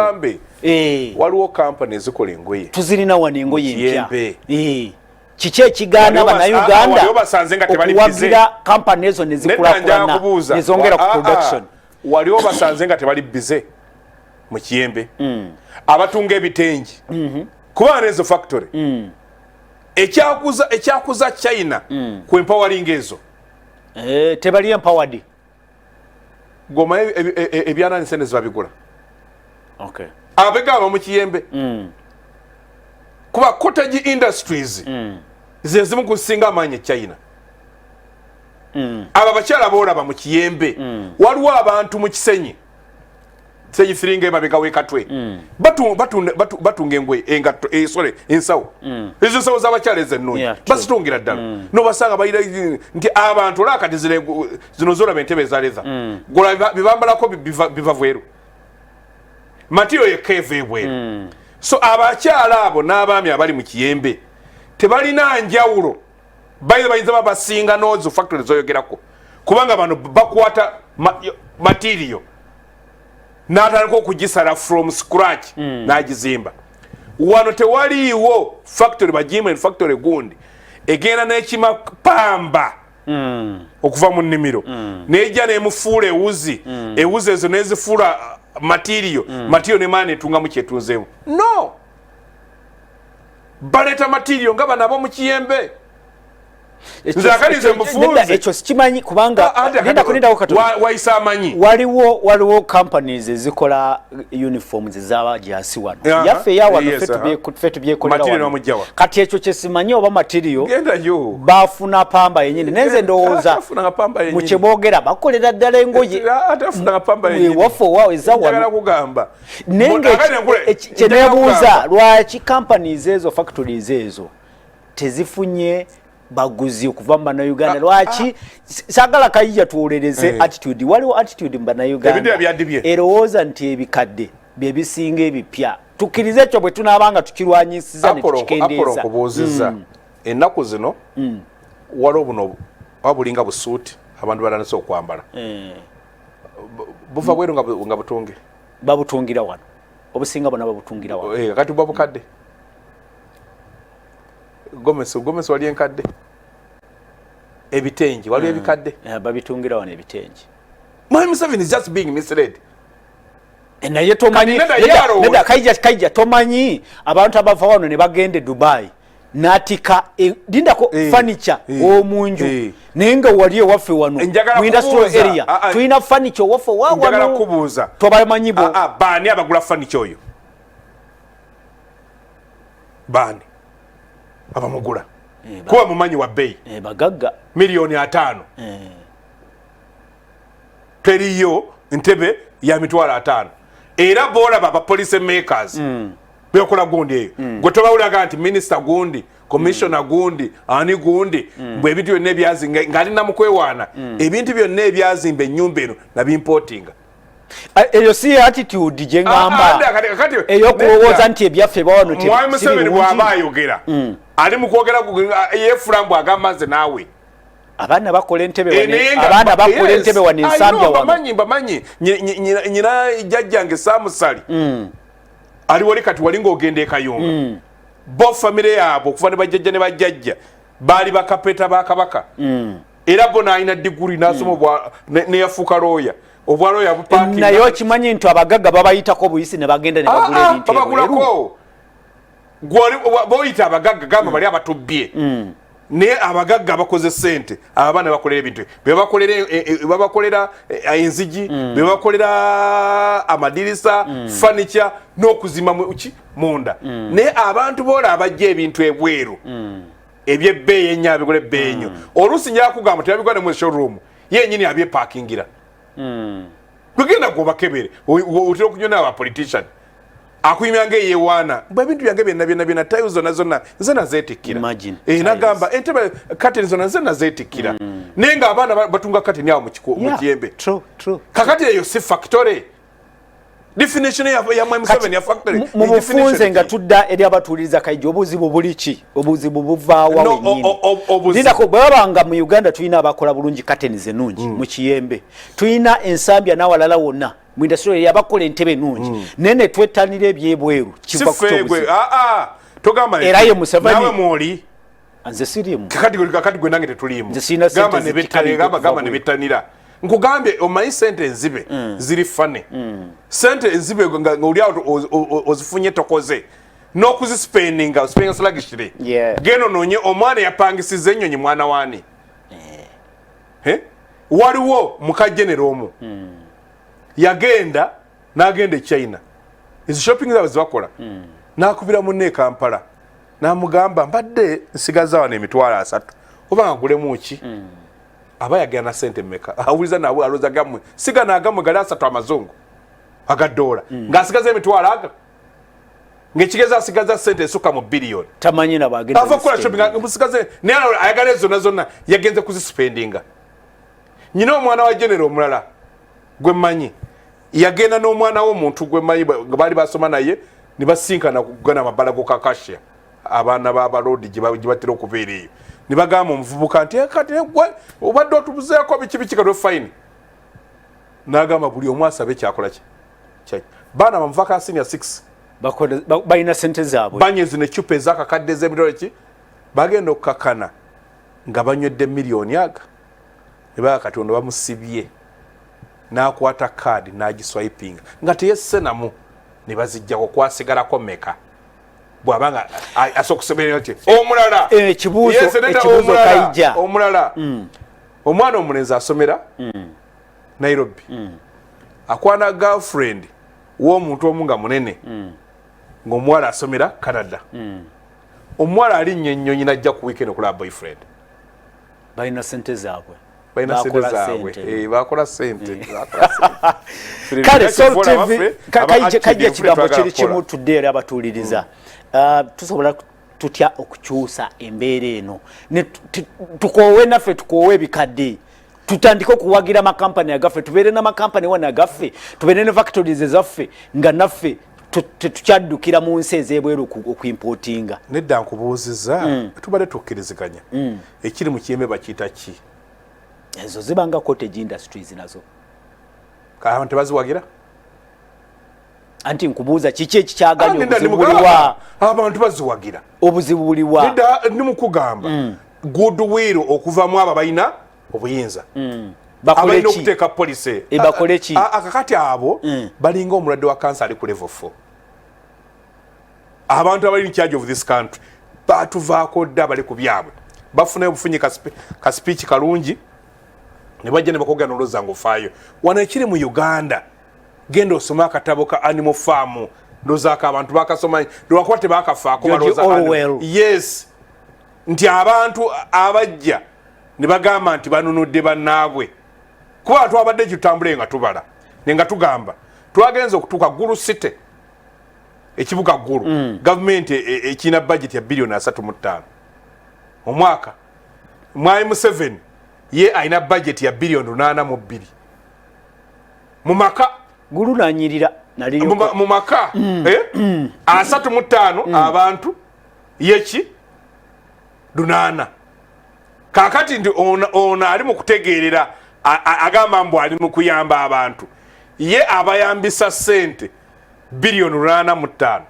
waliwo company ezikola engoye tuzirina wano engoye empya kiki ekigaana bannayuganda okuwagira company ezo nezikulakulana nezongera ku production waliwo basanze nga tebali bize mu Kiyembe abatunga ebitengi kuba nezo factory ekyakuza China ku empowering ezo tebali empowered goma ebyana nsene zibabigula okay abegaba mu Kiyembe kuba cottage industries zezimu kusinga amanye China aba bakyala boolaba mu Kiyembe waliwo abantu mu Kisenyi seyifiringa emabega w'ekatwe batunga engoye engatto ensawo ezo nsawo z'abakyala ez'ennungi bazitungira ddala n'obasanga bayira nti abantu olakati zino zolaba entebe eza leather gola bibambalako biva bweru matiyo yekka eva ebweru so abakyala abo n'abaami abali mu Kiyembe tebalina njawulo bayinza babasinga nozo factory zoyogerako kubanga bano bakwata material n'atandika okugisala from scratch n'agizimba wano tewaliiwo factory bagimba factory gundi egenda n'ekima pamba okuva mu nnimiro n'ejja n'emufuula ewuzi ezo n'ezifuula material ne maani etungamu kyetunzeemu no baleeta material nga bano ab'omu Kiyembe ekyo sikimanyi kubanga waisa amanyi waliwo companies ezikola uniforms ez'abajasi wano yaffe eyawano ffe tubyekolera wano kati ekyo kyesimanyi oba material bafuna pamba yenyini nenze ndowooza mu kyeboogera bakolera ddala engoye waffe owawe eza wano nenge kyeneebuuza lwaki companies ezo factories ezo tezifunye baguzi okuva mu Bannayuganda lwaki sagala Kaija tuwolereze attitude waliwo attitude mu Bannayuganda erowooza nti ebikadde bye bisinga ebipya tukkirize ekyo bwe tunaabanga tukirwanyisiza ne tukikendeeza okubuuziza ennaku zino waliwo buno wabulinga busuuti abantu balanise okwambala buva bweru nga butunge babutungira wano obusinga bonna babutungira wano kati buba bukadde Gomez wali enkadde ebitengi wali ebikadde babitungira wano ebitengi Mwai Museveni is just being misled naye tomanyi neda Kaija tomanyi abantu abava wano ne bagende Dubai natika dindako furniture omunju nenga wali ewaffe wano mu industrial area tulina furniture waffe njagala kubuuza tobamanyi bo baani abagula furniture oyo baani abamugula kuba mumanyi wa bei bagagga $5,000,000 teriyo ntebe ya $5,000 era boolaba aba police makers bekola gundi eyo gwe tobawulaga nti minister gundi commissioner gundi ani gundi mbwe ebintu byonna ebyazimba ng'alina mu kwewaana ebintu byonna ebyazimba ennyumba eno nabimportinga eyo si attitude gye ngamba eyokulowooza nti ebyaffe bawano Mwai Museveni bw'aba ayogera ali mu kwogera yefulambu agamba nze naawe abaana bakola entebe wano ensambya wano bamanyi nyina jjajjange Samusali ali wali kati wali ng'ogenda e Kayunga bo famire yaabwe okuva ne bajjajja ne bajjajja baali bakapeta ba Kabaka era bo n'alina diguri n'asoma neyafuuka looya obwaloya bupaaki naye okimanyi nti abagagga babayitako buyisi ne bagenda ne bagula ebintu babagulako boyita abagagga gamba bali abatubbye ne abagagga bakoze sente abana bakolera ebintu bebakolera enzigi bebakolera amadirisa furniture n'okuzima munda ne abantu bola abajja ebintu ebweru ebyebbeeyi ennyo abigula ebbeeyi nnyo oluusi njala kugamba tebabigwa ne mu showroom yenyini abyepakingira kugenda gwobakebere otera okunyona abapolitician akuyimyange yewana babintu byange byonna tayo zonna nze nazeetikkira nagamba entebe kateni zonna nze nazeetikkira naye nga abaana batunga kateni awo mu kiyembe kakati eyo si factory definition ya M7 ya factory mubufunze nga tudda eri abatuuliriza kaija obuzibu buliki obuzibu buvaawa wenyini ndinako bwebabanga mu Uganda tulina abakola bulungi kateni ennungi mu kiyembe tulina ensambya n'awalala wonna mu industry yabakola entebe ennungi nene twettanira ebyebweru kiva kutobuzi togamba era ye Museveni nawe mwoli anze sirimu kakati gwe nange tetulimu gamba ne bettanira nkugambye omanyi sente enzibe ziri fane sente enzibe nga oli ozifunye tokoze n'okuzisipendinga slugishly geno nonye omwana yapangisiza ennyonyi mwana waani waliwo mukajenero omu yagenda n'agenda e China izi shopping zaabwe zibakola n'akubira munne e Kampala n'amugamba mbadde nsigaza wano emitwalo 3 oba nga gulemu ki aba yagenda na sente mmeka awuliza nawe aloza gamwe siga nagamwe gali 3 amazungu agadola ng'asigaza emitwalo aga ng'ekigeza asigaza sente esuka mu billion tamanyi na bagenda ava kola shopping musigaze naye ayagala zonna yagenze kuzisipendinga nyina omwana wa general omulala gwe mmanyi yagenda n'omwana w'omuntu gwe mmanyi bali basoma naye ne basinkana kugana amabala go kakashya abaana b'abalodi gye batera okubeera eyo ne bagamba omuvubuka nti kati obadde otubuzeeko biki kano fine n'agamba buli omu asabe kyakola baana bamuvaka senior 6 balina sente zaabwe banyezi ne cupa ezakakadde ez'emitwalo ki bagenda okukakana nga banywedde miliyoni aga ne baga Katonda bamusibye n'akwata kaadi n'agiswipinga nga teyessenamu ne bazijjako kwasigalako meka bw'abanga asookusoberera nti omulala ekibuuzo kaija omulala omwana omulenzi asomera Nairobi akwana girlfriend w'omuntu omu nga munene ng'omuwala asomera Canada omuwala alinnya ennyonyi n'ajja ku weekend okulaba boyfriend balina sente zaabwe bakola sente kale Soul TV kajja kigambo kiri kimu tudde eri abatuuliriza tusobola tutya okukyusa embeera eno tukoowe naffe tukoowe ebikadde tutandike okuwagira amakampani agaffe tubeere n'amakampani wana agaffe tubeere ne factories ezaffe nga naffe tetukyaddukira mu nsi ez'ebweru okuimportinga nedda nkubuuziza tubadde tukkiriziganya ekiri mu kiyembe bakiyita ki ezo zibanga cottage industries nazo abantu tebaziwagira anti nkubuuza kiki ekikyaganya obuzibu buliwa abantu baziwagira obuzibu buliwa nedda ndi mukugamba goodwill okuvamu abo balina obuyinza abalina okuteeka polisi bakoleki akakati abo balinga omulwadde wa kansa ali ku level 4 abantu abali in charge of this country batuvaako dda bali ku byabwe bafuna obufunyi ka speech kalungi ne bajja ne bakogana olozza ngofaayo wano ekiri mu Uganda genda osoma akatabo ka Animal Farm ndozaako abantu bakasoma lwakuba tebakafaako balooza yes nti abantu abajja ne bagamba nti banunudde bannaabwe kuba twabadde kitambule nga tubala nenga tugamba twagenza okutuuka Gulu City ekibuga Gulu gavumenti ekina budget ya billion 3.5 omwaka Mwai Museveni ye aina budget ya billion 8.2 mu maka Gulu nanyirira naliyo mu maka 3.5 abantu yeki dunana kakati ndi ona ali mu kutegeerera agamba mbu ali mu kuyamba abantu ye abayambisa sente billion 8.5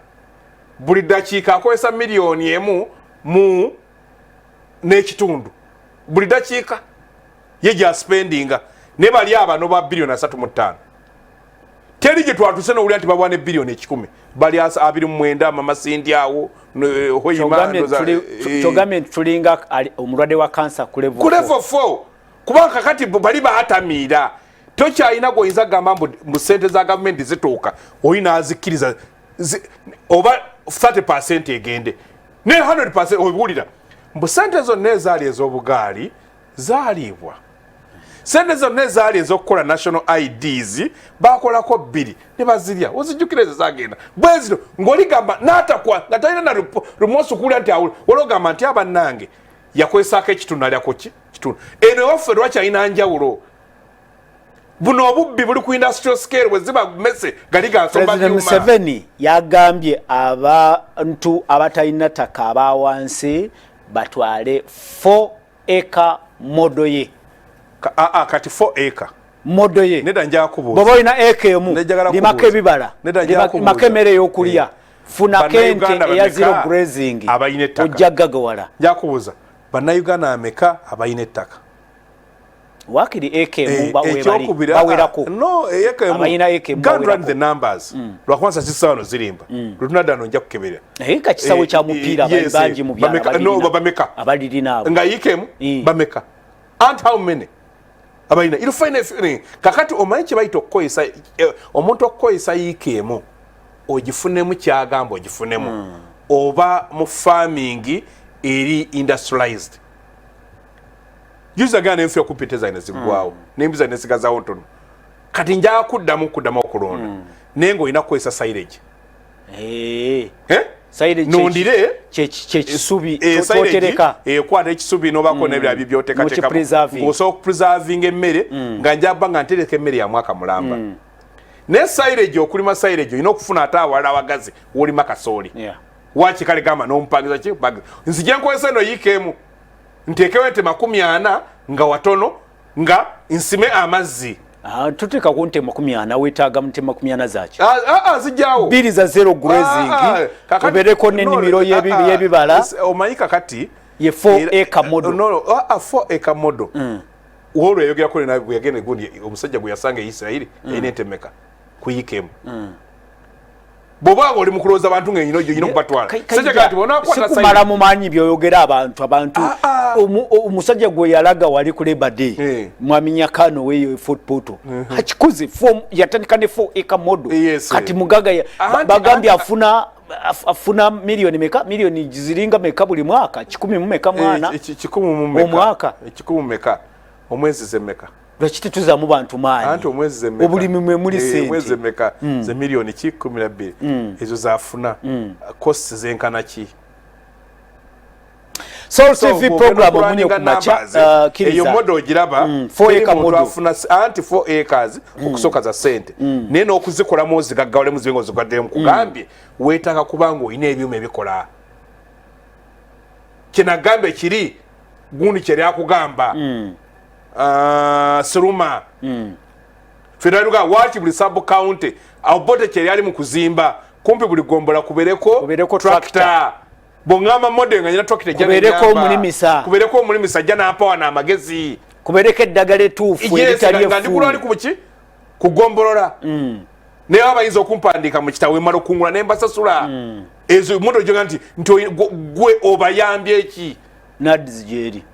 buli dakiika akozesa miliyoni emu mu n'ekitundu buli dakiika ye gya spendinga ne bali abano ba billion 3.5 teri gye twatuse n'owulira nti babawa ne bilioni 10 bali 29 mama Sindi awo kyogambye tulinga omulwadde wa kansa ku level 4 kubanga kati bali baatamiira tokyalina gwoyinza gamba mu ssente za gavumenti zituuka oyina azikkiriza oba 30% egende ne 100% obuulira mbu ssente zonna ezaali ez'obugaali zaaliibwa sente zonna ezaali ez'okukola national IDs bakolako 2 ne bazirya ozijjukira ezo zagenda bwezino ng'oligamba n'atakwa nga talina na remorse kuwulira nti ologamba nti abannange yakwesaako ekitundu alyako kitundu eno ewaffe lwakyalina njawulo buno obubbi buli ku industrial scale bwe ziba mese gali gansomba President Museveni yagambye abantu abatalina ttaka aba wansi batwale 4 acre modo ye kati 4 acre modo ye neda nja kubuuza boba ina eke emu limaka ebibala limaka emmere y'okulya funa kente eya zero grazing ojja gagawala nja kubuuza bannayuganda ameka abayina ettaka wakiri eke emu bawerako no eke emu abayina eke emu can't run the numbers lwakubanza sisawano zirimba lutunadano nja kukeberera ka kisawo kya mupiira bangi mu byalo no bameka abalirina nga ike emu bameka and how many abayina ilufine kakati omanyi kye bayita okukozesa omuntu okukozesa yiikeemu ogifunemu kyagamba ogifunemu oba mu farming eri industrialized yuzagana enfu okupiteza ina zigwawo nembiza nesigazawo ntono kati nja kuddamu okulonda naye ng'olina kukozesa silage nondire kyekisubi kyotereka ekwata ekisubi nobako nebira bibyotekateka ng'osobola okupreservinga emmere nga njaba nga ntereka emmere ya mwaka mulamba ne silage okulima silage olina okufuna ate awalala awagazi w'olima kasooli wakikale gamba n'omupangiza ki nzije nkozesa eno yiikeemu ntekewo ente 40 nga watono nga nsime amazzi tuteka ku ntema 40 wetaaga mutema 40 zaki zijjawo 2 za zero grazing obereko n'ennimiro y'ebibala omanyi kakati ye 4 acre model 4 acre model wolo yayogerako ne nawe yagenda gundi omusajja gwe yasanga Isiraeli yine entemeka kuyiikeemu boba oli mukuloza abantu ng'enyino yino kubatwala seje kati bona kwata sai sikumala mumanyi byoyogera abantu omusajja gwe yalaga wali ku Labor Day mwaminya kano we footphoto hakikuze form yatandika ne 4 acre model kati mugaga bagambye afuna milioni meka milioni ziringa meka buli mwaka 10 mu meka mwana 10 mu meka omwaka 10 mu meka omwezi zemeka lwaki tuza mu bantu maanyi anti omwezi zemeka obulimi mwe muli sente omwezi meka ze milioni 12 ezo zafuna costs zenkana ki Soul TV program omunye kumacha kiriza eyo modo giraba 4 acre modo afuna anti 4 acres okusoka za sente nene okuzikola mozi gaggawale muzingo zigaddemu kugambye wetaka kubanga oyina ebyuma ebikola kinagambe kiri gundi kyeri akugamba Suruma Federaluga wati buli sub county abote kyeri ali mu kuzimba kumpi buli gombola kubereko tractor bongama model nga nyina tractor kubereko omulimisa jana apawa na amagezi kubereke eddagala etuufu eritali efu ndikulo ali kubuki kugombolola naye abayinza okumpandika mu kitawe maro kungula nembasasula ezo moto jonga nti gwe obayambye eki nads jeri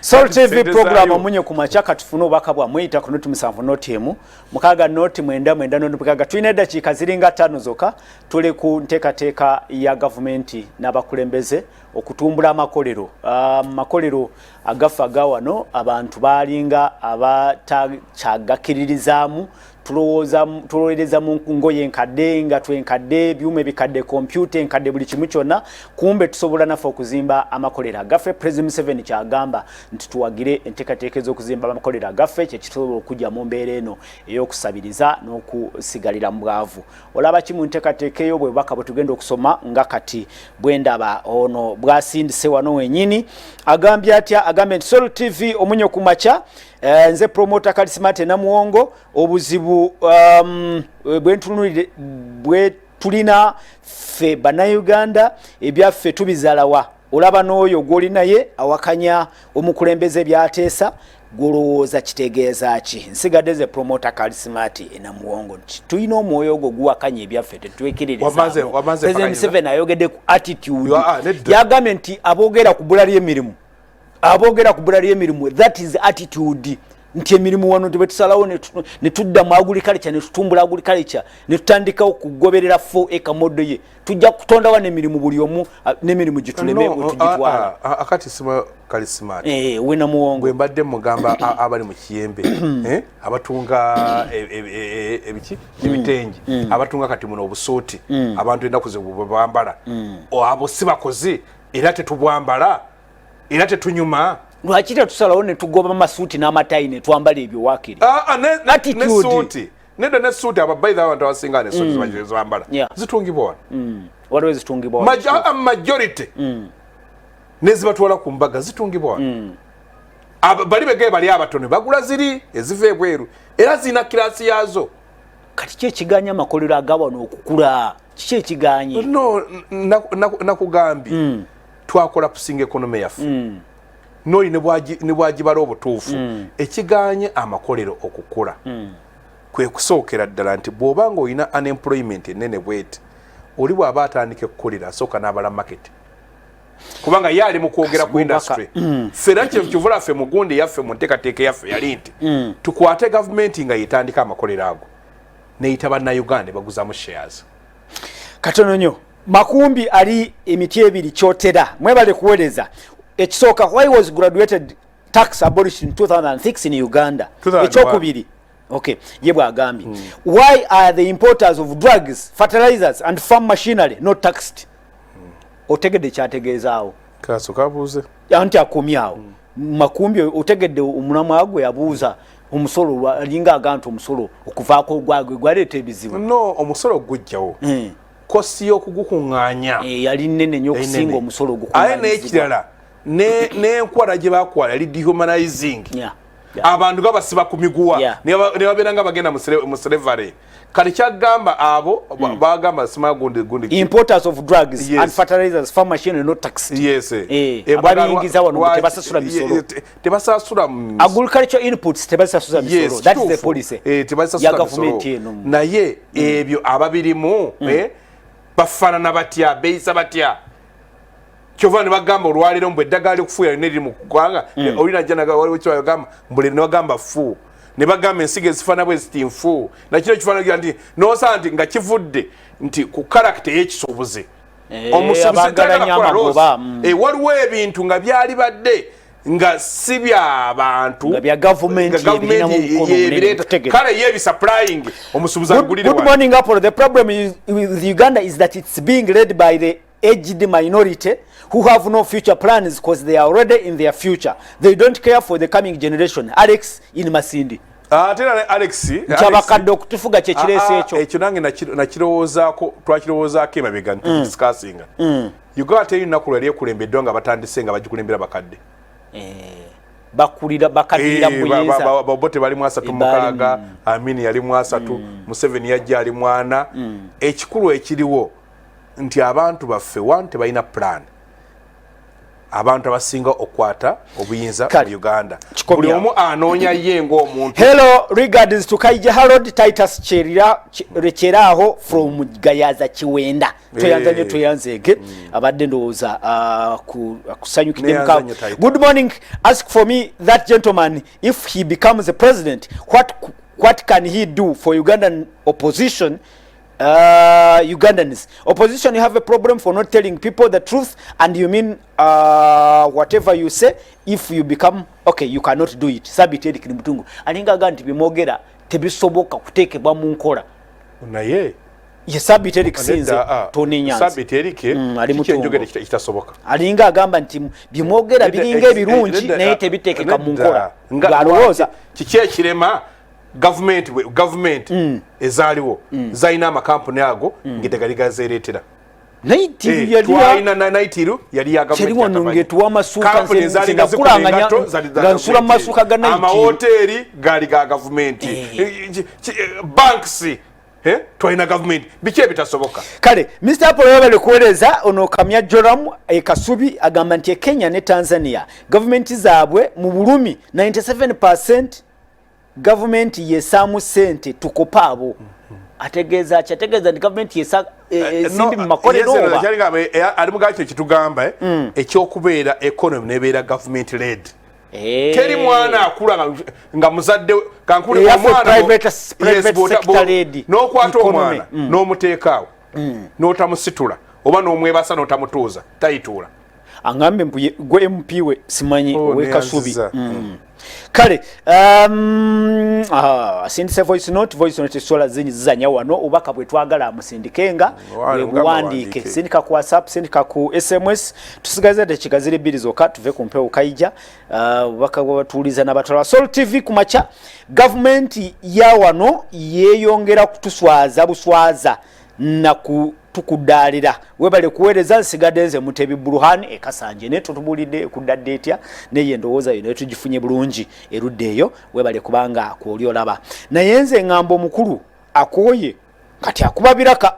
Soul TV program omunye kumacha katufuna obaka bwa mwita ku noti 7 noti emu mukaga noti mwenda noti mukaga twine dakika ziringa 5 zoka tuli ku nteka ya government n'abakulembeze okutumbula makolero agafa gawano abantu balinga abatachagakiririzamu tulowereza mu ngoye enkadde nga twenkadde byume bikadde computer enkadde buli kimu kyonna kumbe tusobola nafe okuzimba amakolero agaffe. President 7 kyagamba nti tuwagire enteekateeka ez'okuzimba amakolero agaffe kyekitusobola okujja mu mbeera eno ey'okusabiriza n'okusigalira mu bwavu. Olaba ki mu nteekateeka eyo bwe bubaka bwe tugenda okusoma nga kati bwendaba ono bwasindise wano wenyini agambye atya agambye nti Soul TV omunye ku macha nze promoter Kalismate Namuwongo obuzibu bwe tulina ffe bannayuganda ebyaffe tubizalawa olaba n'oyo gw'oli naye awakanya omukulembeze byateesa golowooza kitegeeza ki nsigadde ze promoter Charismatic enamuwongo nti tulina omwoyo ogwo guwakanya ebyaffe tetwekerereza President Museveni ayogedde ku attitude yagambye nti aboogera ku bbula ly'emirimu that is attitude nti emirimu wano tebetusalawo ne tudda mu agriculture ne tutumbula agriculture ne tutandikawo kugoberera 4 acre model ye tujja kutondawo n'emirimu buli omu n'emirimu gituleme tugitwala akati sima Charismatic wena muwongo bwe mbadde mugamba abali mu kiyembe abatunga ebiki ebitengi abatunga kati muno obusuuti abantu ennaku ze bwambala abo si bakozi era tetubwambala era tetunyuma lwaki tetusalawo ne tugoba masuuti n'amatayi ne twambala ebyo waakiri ne suuti nedda ne suuti ababayiza abantu abasinga ne suuti zibambala zitungibwa wano waliwo zitungibwa majority nezibatwala ku mbaga zitungibwa wano bali begee bali abatono bagula ziri eziva ebweru era zina kirasi yazo kati ki ekiganya amakolero agawano okukula kiki ekiganye no nakugambye twakola pusinga ekonomi yaffe noyi ne bwagibala obutuufu ekiganye amakolero okukula kwe kusookera ddala nti bw'obanga olina unemployment enene bweti oli bw'aba atandika ekkukolera asooka n'abala market kubanga ye ali mu kwogera ku industry fera kivula ffe mu gundi yaffe mu nteekateeka yaffe yali nti tukwate gavumenti nga yetandika amakolero ago neyita bannayuganda baguzamu shares katono nnyo Makumbi ali emiti ebiri kyotera mwebale kuweereza ekisooka why was graduated tax abolition in 2006 in Uganda ekyokubiri okay yebwa agambye why are the importers of drugs fertilizers and farm machinery not taxed otegedde kyategeezaawo kaso kabuuze anti akomyawo Makumbi otegedde omulamu agwe yabuuza omusolo alinga agantu omusolo okuvaako gwagwe gwaleeta ebizibu no omusolo gujjawo kosi y'okugukunganya yali nnene nnyo okusinga omusolo ogukunganya aye n'ekirala n'enkwala gye bakwala yali dehumanizing abantu nga basiba ku miguwa ne babeera nga bagenda mu slavery kati kyagamba abo bagamba sima gundi importers of drugs and fertilizers farm machinery not taxed ababiyingiza wano tebasasula misolo tebasasula agriculture inputs tebasasula misolo that is the policy ya government eno naye ebyo ababirimu bafaanana batya beeyisa batya kyova ne bagamba olwaliro mbwe eddagala lyokufuuyira liriri mu ggwanga olina jjanaga waliwo kyagamba mbule ne bagamba fu ne bagamba ensigo ezifaana bwe ziti nfu nakino kifaanagira nti noosaa nti nga kivudde nti ku karakita ey'ekisuubuzi omusuubuzi waliwo ebintu nga byali badde nga si by'abantu nga bya gavumenti kale ye supplying omusuubuzi agulire good morning Apollo the problem with Uganda is that it's being led by the aged minority who have no future plans because they are already in their future. They don't care for the coming generation. Alex in Masindi. Tena Alex chabakadde okutufuga kye kireese ekyo. Ekyo nange nakirowoozaako twakirowoozaako emabega discussing. Uganda erina kulali ekulembeddwa nga batandise nga bagikulembera bakadde. Bakulira bakadira buyinza. Bobote bali mu 36, Amini yali mu 3, Museveni yajja ali mu 4. Ekikulu ekiriwo nti abantu baffe wante balina plan. Abantu abasinga okwata obuyinza mu Uganda buli omu anoonya ye ng'omuntu. Hello regards to Kaija Harold Titus Cheraaho from Gayaza Kiwenda toyanza nyo toyanzege abadde ndowooza kusanyukidde mukago. Good morning, ask for me that gentleman if he becomes the president what can he do for Ugandan opposition? Ugandans opposition, you have a problem for not telling people the truth, and you mean whatever you say, if you become okay you cannot do it. Sabiteri Kinimutungu alinga ganti bimogera tebisoboka kuteekebwa mu nkola naye ye Sabiteri kisinze Tony Nyanzi Sabiteri ke kikenjogera kitasoboka alinga agamba nti bimogera biringa ebirungi naye tebiteekeka mu nkola ngalowooza kiki ekirema government ezaliwo zaina amakampuni ago ngitegali gazeretera Naitiru yali ya amahoteri gali ga government banks twalina government biki ebitasoboka kale Mr. Apollo bali kueleza ono Kamya Joram Kasubi agamba nti Kenya ne Tanzania government zaabwe mu bulumi 97% government yesamu sente tukopaabo ategeeza nti government yesa simbi mu makolero oba ali mugacho kitugamba ekyokubeera economy nebeera government led teri mwana akula nga muzadde kankule omwana private sector led n'okwata omwana n'omuteekaawo n'otamusitula oba n'omwebasa n'otamutuuza tayituula angambe gwe MP we simanyi we Kasubi kale asindise voice note sola zinyi zizanya wano obaka bwe twagala amusindikenga bwe buwandike sindika ku WhatsApp sindika ku SMS tusigaze de kigazire bili zoka tuve ku mpewo kayija obaka bwatuliza nabatala Sol TV kumacha government ya wano yeyongera kutuswaza buswaza na tukudalira webale kuwereza nsigadenze Mutebi Burhan ekasanje ne tutubulide kudadde etya ne yendowoza yino tujifunye bulungi eruddeyo webale kubanga akooli olaba na yenze ngambo mukuru akoye kati akubabiraka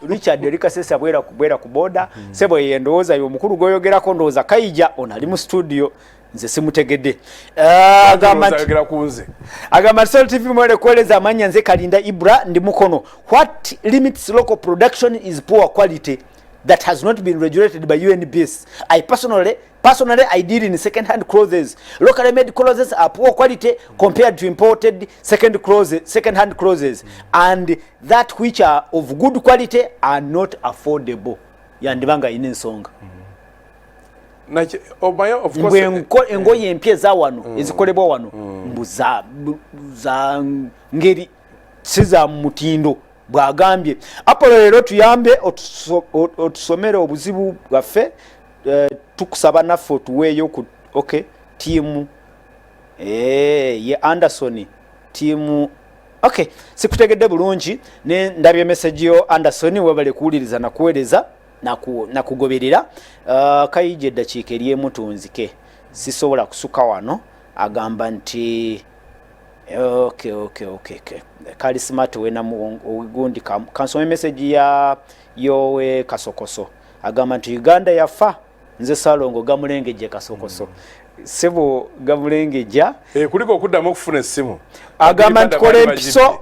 Richard Erika sesa bwera ku boda sebo yendowoza yo mukuru goyogerako ndoza kayija onali mu studio nze simutegedde agamba Sol TV mwele kueleza amanya nze Kalinda Ibra ndi mukono what limits local production is poor quality that has not been regulated by UNBS. I personally I deal in second hand clothes. Locally made clothes are poor quality compared to imported second hand clothes and that which are of good quality are not affordable. Yandibanga inensonga. Of course engoye empye za wano ezikolebwa wano mbuza za ngeri siza mutindo bwagambye Apollo lero tuyambe otusomere obuzibu bwaffe tukusaba naffe tuweeyo ku team ye Anderson team sikutegedde bulungi ne ndabye message yo Anderson webale kuwuliriza na kuweereza na kugoberera kayije dakiika eri emutunzike sisobola kusuka wano agamba nti okay kali smart wena gundi kansome message ya yowe Kasokoso agamba nti Uganda yafa nze Salongo gamulengeje Kasokoso sebo gamulengeja kuliko okuddamu okufuna essimu agamba nti kole mpiso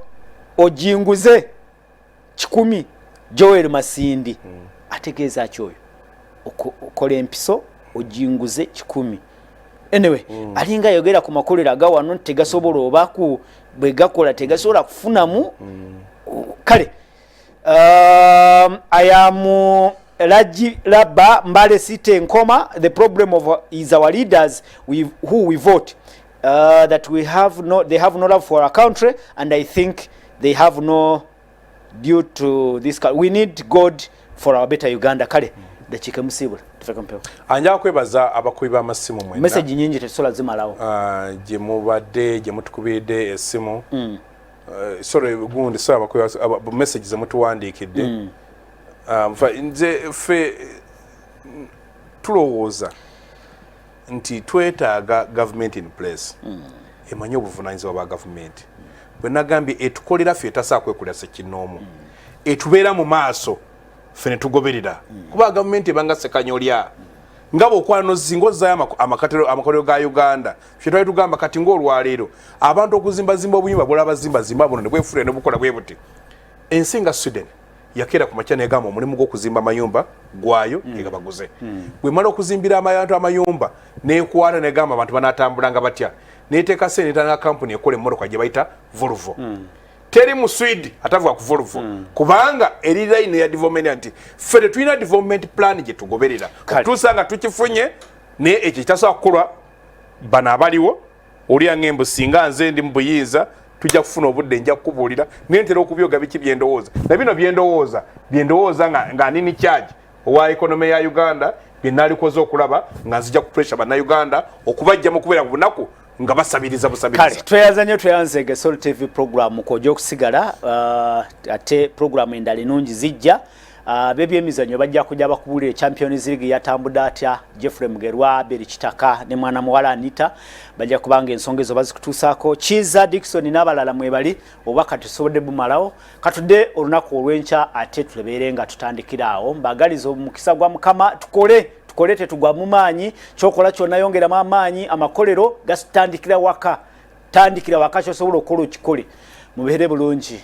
ojinguze 10 Joel Masindi ategeeza kyoyo okole empiso ojinguze 10 anyway alinga yogera ku makolera ga wano tegasobola obaku bwegakola tegasobola kufunamu kale I am Raji Laba Mbale Site Nkoma. The problem is our leaders who we vote that they have no love for our country, and I think they have no due to this. We need God for our better Uganda. Kale dakika musibula tufeka mpeo anja kwebaza abakubi ba masimu mwenda message nyingi tesola zimalawo je mubadde je mutukubide esimu sorry gundi saba kwa message za mutuwandikidde nze fe tulowooza nti twetaaga government in place emanyi obuvunaanyizibwa bwa government bwe nagambye etukolera ffe etasaa kwekulya sekinoomu etubeera mu maaso ffe ne tugoberera kuba gavumenti ebanga sekanyolya ngabo okwano zingozaayo amakolero ga Uganda ffe twali tugamba kati ng'olwaleero abantu okuzimbazimba obuyimba bulabazimba buno ne bwefuula ne bukola bwe buti ensi nga Sweden yakera ku makya negamba omulimu gw'okuzimba amayumba gwayo egabaguze bwe mala okuzimbira abantu amayumba nekwata negamba abantu banatambulanga batya neteeka sente netanga kampuni ekole emmotoka gye bayita Volvo teri mu Sweden atavuga ku Volvo kubanga eri line ya development nti ffe tulina development plan gye tugoberera okutuusa tukifunye ne ekyo kitasobola kukolwa bano abaliwo oli yangembo singa nze ndi mu buyinza tujja kufuna obudde nja kukubuulira nentera okubyoga biki byendowooza na bino byendowooza nga nini charge owa economy ya Uganda byenalikoze okulaba nga nzija ku pressure bannayuganda okubajja mu kubeera ku bunaku nga basabiriza busabiriza. Kale tweyazanyo tweyanzege Sol TV program kojja okusigala ate program endala ennungi zijja bebyemizannyo bajja kujja bakubulira Champions League yatambudde atya. Jeffrey Mugerwa, Beri Kitaka ne mwana muwala Anita bajja kubanga ensonga ezo bazikutuusaako. Kiza Dickson n'abalala mwebali obaka tusobodde bumalawo katudde olunaku olw'enkya ate tulebeere nga tutandikira awo. Mbagaliza omukisa gwa Mukama tukole tetugwa mu maanyi kyokola kyonna yongeramu amaanyi amakolero gasitandikira waka ky'osobola okukola okikole mubeere bulungi.